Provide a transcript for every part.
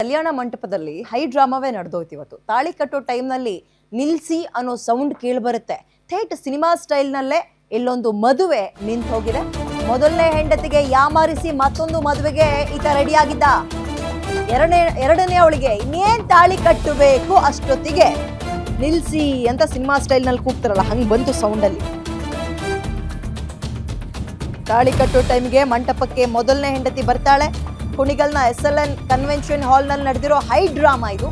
ಕಲ್ಯಾಣ ಮಂಟಪದಲ್ಲಿ ಹೈ ಡ್ರಾಮಾವೇ ನಡೆದೋಯ್ತು ಇವತ್ತು. ತಾಳಿ ಕಟ್ಟೋ ಟೈಮ್ನಲ್ಲಿ ನಿಲ್ಸಿ ಅನ್ನೋ ಸೌಂಡ್ ಕೇಳಿಬರುತ್ತೆ. ಥೇಟ್ ಸಿನಿಮಾ ಸ್ಟೈಲ್ನಲ್ಲೇ ಇಲ್ಲೊಂದು ಮದುವೆ ನಿಂತು ಹೋಗಿದೆ. ಮೊದಲನೇ ಹೆಂಡತಿಗೆ ಯಾಮಾರಿಸಿ ಮತ್ತೊಂದು ಮದುವೆಗೆ ಈತ ರೆಡಿ ಆಗಿದ್ದ. ಎರಡನೇ ಅವಳಿಗೆ ಇನ್ನೇನ್ ತಾಳಿ ಕಟ್ಟಬೇಕು ಅಷ್ಟೊತ್ತಿಗೆ ನಿಲ್ಸಿ ಅಂತ ಸಿನಿಮಾ ಸ್ಟೈಲ್ನಲ್ಲಿ ಕೂಗ್ತಾರಲ್ಲ, ಹಂಗ್ ಬಂತು ಸೌಂಡಲ್ಲಿ. ತಾಳಿ ಕಟ್ಟೋ ಟೈಮ್ಗೆ ಮಂಟಪಕ್ಕೆ ಮೊದಲನೇ ಹೆಂಡತಿ ಬರ್ತಾಳೆ. ಕುಣಿಗಲ್ನ SLN ಕನ್ವೆನ್ಷನ್ ಹಾಲ್ನಲ್ಲಿ ನಡೆದಿರೋ ಹೈ ಡ್ರಾಮಾ ಇದು.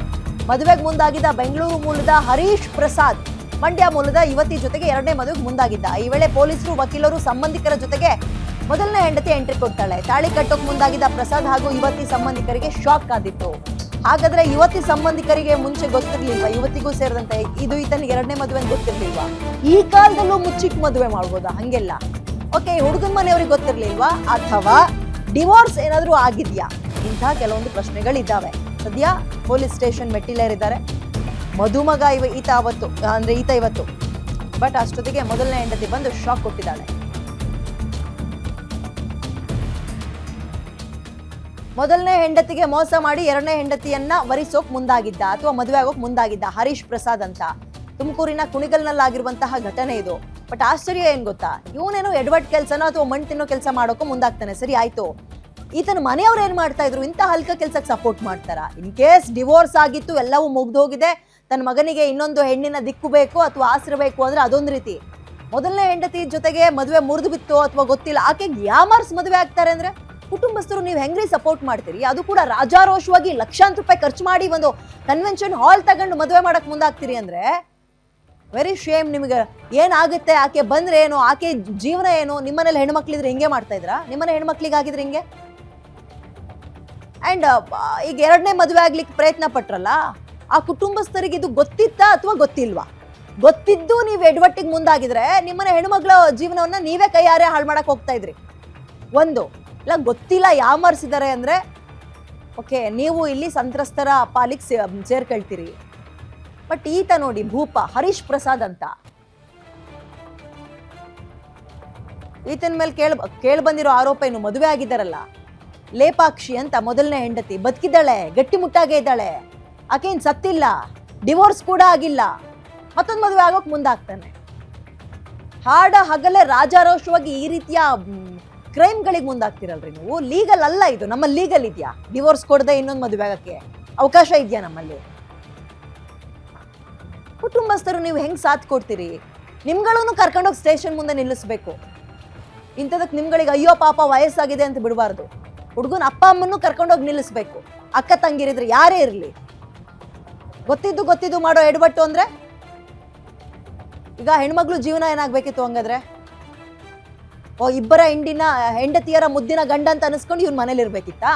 ಮದುವೆಗೆ ಮುಂದಾಗಿದ್ದ ಬೆಂಗಳೂರು ಮೂಲದ ಹರೀಶ್ ಪ್ರಸಾದ್ ಮಂಡ್ಯ ಮೂಲದ ಯುವತಿ ಜೊತೆಗೆ ಎರಡನೇ ಮದುವೆಗೆ ಮುಂದಾಗಿದ್ದ. ಈ ವೇಳೆ ಪೊಲೀಸರು, ವಕೀಲರು, ಸಂಬಂಧಿಕರ ಜೊತೆಗೆ ಮೊದಲನೇ ಹೆಂಡತಿ ಎಂಟ್ರಿ ಕೊಡ್ತಾಳೆ. ತಾಳಿ ಕಟ್ಟೋಕ್ ಮುಂದಾಗಿದ್ದ ಪ್ರಸಾದ್ ಹಾಗೂ ಯುವತಿ ಸಂಬಂಧಿಕರಿಗೆ ಶಾಕ್ ಆದಿತ್ತು. ಹಾಗಾದ್ರೆ ಯುವತಿ ಸಂಬಂಧಿಕರಿಗೆ ಮುಂಚೆ ಗೊತ್ತಿರ್ಲಿಲ್ವಾ? ಯುವತಿಗೂ ಸೇರಿದಂತೆ ಇದು ಈತನಿಗೆ ಎರಡನೇ ಮದುವೆ ಗೊತ್ತಿರ್ಲಿಲ್ವಾ? ಈ ಕಾಲದಲ್ಲೂ ಮುಚ್ಚಿಟ್ಟು ಮದುವೆ ಮಾಡ್ಬೋದಾ? ಹಂಗೆಲ್ಲ ಓಕೆ, ಹುಡುಗನ ಮನೆಯವ್ರಿಗೆ ಗೊತ್ತಿರ್ಲಿಲ್ವಾ? ಅಥವಾ ಡಿವೋರ್ಸ್ ಏನಾದ್ರೂ ಆಗಿದ್ಯಾ? ಇಂಥ ಕೆಲವೊಂದು ಪ್ರಶ್ನೆಗಳಿದ್ದಾವೆ. ಸದ್ಯ ಪೊಲೀಸ್ ಸ್ಟೇಷನ್ ಮೆಟ್ಟಿಲೇರಿದ್ದಾರೆ. ಮದುಮಗ ಈತ ಇವತ್ತು ಬಟ್ ಅಷ್ಟೊತ್ತಿಗೆ ಮೊದಲನೇ ಹೆಂಡತಿ ಬಂದು ಶಾಕ್ ಕೊಟ್ಟಿದ್ದಾಳೆ. ಮೊದಲನೇ ಹೆಂಡತಿಗೆ ಮೋಸ ಮಾಡಿ ಎರಡನೇ ಹೆಂಡತಿಯನ್ನ ವರಿಸೋಕ್ ಮುಂದಾಗಿದ್ದ ಅಥವಾ ಮದುವೆ ಆಗೋಕ್ ಮುಂದಾಗಿದ್ದ ಹರೀಶ್ ಪ್ರಸಾದ್ ಅಂತ. ತುಮಕೂರಿನ ಕುಣಿಗಲ್ನಲ್ಲಾಗಿರುವಂತಹ ಘಟನೆ ಇದು. ಬಟ್ ಆಶ್ಚರ್ಯ ಏನ್ ಗೊತ್ತಾ, ಇವನೇನೋ ಎಡವಟ್ ಕೆಲಸನೋ ಅಥವಾ ಮಣ್ಣು ತಿನ್ನೋ ಕೆಲಸ ಮಾಡೋಕ್ಕೂ ಮುಂದಾಗ್ತಾನೆ. ಸರಿ ಆಯ್ತು, ಈತನ ಮನೆಯವ್ರು ಏನ್ ಮಾಡ್ತಾ ಇದ್ರು? ಇಂಥ ಹಲ್ಕ ಕೆಲ್ಸಕ್ಕೆ ಸಪೋರ್ಟ್ ಮಾಡ್ತಾರ? ಇನ್ ಕೇಸ್ ಡಿವೋರ್ಸ್ ಆಗಿತ್ತು, ಎಲ್ಲವೂ ಮುಗ್ದೋಗಿದೆ, ತನ್ನ ಮಗನಿಗೆ ಇನ್ನೊಂದು ಹೆಣ್ಣಿನ ದಿಕ್ಕು ಬೇಕು ಅಥವಾ ಆಸರಬೇಕು ಅಂದ್ರೆ ಅದೊಂದು ರೀತಿ. ಮೊದಲನೇ ಹೆಂಡತಿ ಜೊತೆಗೆ ಮದುವೆ ಮುರಿದು ಬಿತ್ತು ಅಥವಾ ಗೊತ್ತಿಲ್ಲ, ಆಕೆಗೆ ಯಾಮಾರ್ಸ್ ಮದುವೆ ಆಗ್ತಾರೆ ಅಂದ್ರೆ ಕುಟುಂಬಸ್ಥರು ನೀವು ಹೆಂಗ್ರಿ ಸಪೋರ್ಟ್ ಮಾಡ್ತೀರಿ? ಅದು ಕೂಡ ರಾಜಾರೋಷವಾಗಿ ಲಕ್ಷಾಂತರ ರೂಪಾಯಿ ಖರ್ಚು ಮಾಡಿ ಒಂದು ಕನ್ವೆನ್ಷನ್ ಹಾಲ್ ತಗೊಂಡು ಮದುವೆ ಮಾಡಕ್ ಮುಂದಾಗ್ತೀರಿ ಅಂದ್ರೆ ವೆರಿ ಶೇಮ್. ನಿಮ್ಗೆ ಏನಾಗುತ್ತೆ? ಆಕೆ ಬಂದ್ರೆ ಏನು? ಆಕೆ ಜೀವನ ಏನು? ನಿಮ್ಮನೇಲಿ ಹೆಣ್ಮಕ್ಳಿದ್ರೆ ಹಿಂಗೆ ಮಾಡ್ತಾ ಇದ್ರಾ? ನಿಮ್ಮನೆ ಹೆಣ್ಮಕ್ಳಿಗಾಗಿದ್ರೆ ಹಿಂಗೆ? ಅಂಡ್ ಈಗ ಎರಡನೇ ಮದುವೆ ಆಗ್ಲಿಕ್ಕೆ ಪ್ರಯತ್ನ ಪಟ್ರಲ್ಲ, ಆ ಕುಟುಂಬಸ್ಥರಿಗೆ ಇದು ಗೊತ್ತಿತ್ತಾ ಅಥವಾ ಗೊತ್ತಿಲ್ವಾ? ಗೊತ್ತಿದ್ದು ನೀವು ಎಡವಟ್ಟಿಗೆ ಮುಂದಾಗಿದ್ರೆ ನಿಮ್ಮನೆ ಹೆಣ್ಮಕ್ಳ ಜೀವನವನ್ನ ನೀವೇ ಕೈಯಾರೆ ಹಾಳು ಮಾಡಕ್ ಹೋಗ್ತಾ ಇದ್ರಿ. ಒಂದು ಇಲ್ಲ, ಗೊತ್ತಿಲ್ಲ ಯಾಮಾರಿಸಿದ್ದಾರೆ ಅಂದ್ರೆ ಓಕೆ, ನೀವು ಇಲ್ಲಿ ಸಂತ್ರಸ್ತರ ಪಾಲಿಗೆ ಸೇರ್ಕೊಳ್ತೀರಿ. ಬಟ್ ಈತ ನೋಡಿ, ಭೂಪ ಹರೀಶ್ ಪ್ರಸಾದ್ ಅಂತ, ಈತನ ಮೇಲೆ ಕೇಳಿ ಬಂದಿರೋ ಆರೋಪ ಏನು? ಮದುವೆ ಆಗಿದ್ದಾರಲ್ಲ, ಲೇಪಾಕ್ಷಿ ಅಂತ ಮೊದಲನೇ ಹೆಂಡತಿ ಬದುಕಿದ್ದಾಳೆ, ಗಟ್ಟಿಮುಟ್ಟಾಗೆ ಇದ್ದಾಳೆ, ಆಕೆ ಏನ್ ಸತ್ತಿಲ್ಲ, ಡಿವೋರ್ಸ್ ಕೂಡ ಆಗಿಲ್ಲ, ಮತ್ತೊಂದು ಮದುವೆ ಆಗೋಕ್ ಮುಂದಾಗ್ತಾನೆ. ಹಾಡ ಹಗಲೇ ರಾಜಾರೋಷವಾಗಿ ಈ ರೀತಿಯ ಕ್ರೈಮ್ಗಳಿಗೆ ಮುಂದಾಗ್ತಿರಲ್ರಿ ನೀವು. ಲೀಗಲ್ ಅಲ್ಲ ಇದು. ನಮ್ಮ ಲೀಗಲ್ ಇದೆಯಾ ಡಿವೋರ್ಸ್ ಕೊಡದೆ ಇನ್ನೊಂದು ಮದುವೆ ಆಗಕ್ಕೆ ಅವಕಾಶ ಇದೆಯಾ ನಮ್ಮಲ್ಲಿ? ಕುಟುಂಬಸ್ಥರು ನೀವು ಹೆಂಗ್ ಸಾಥ್ ಕೊಡ್ತೀರಿ? ನಿಮ್ಗಳನ್ನು ಕರ್ಕೊಂಡೋಗಿ ಸ್ಟೇಷನ್ ಮುಂದೆ ನಿಲ್ಲಿಸ್ಬೇಕು. ಇಂಥದಕ್ಕೆ ನಿಮ್ಗಳಿಗೆ ಅಯ್ಯೋ ಪಾಪ ವಯಸ್ಸಾಗಿದೆ ಅಂತ ಬಿಡಬಾರ್ದು. ಹುಡುಗನ ಅಪ್ಪ ಅಮ್ಮನ್ನು ಕರ್ಕೊಂಡೋಗಿ ನಿಲ್ಲಿಸ್ಬೇಕು. ಅಕ್ಕ ತಂಗಿರಿದ್ರೆ ಯಾರೇ ಇರಲಿ, ಗೊತ್ತಿದ್ದು ಮಾಡೋ ಎಡವಟ್ಟು ಅಂದ್ರೆ ಈಗ ಹೆಣ್ಮಗ್ಳು ಜೀವನ ಏನಾಗ್ಬೇಕಿತ್ತು ಹಂಗಾದ್ರೆ? ಇಬ್ಬರ ಹೆಂಡತಿಯರ ಮುದ್ದಿನ ಗಂಡ ಅಂತ ಅನಿಸ್ಕೊಂಡು ಇವ್ನ ಮನೇಲಿ ಇರ್ಬೇಕಿತ್ತಾ?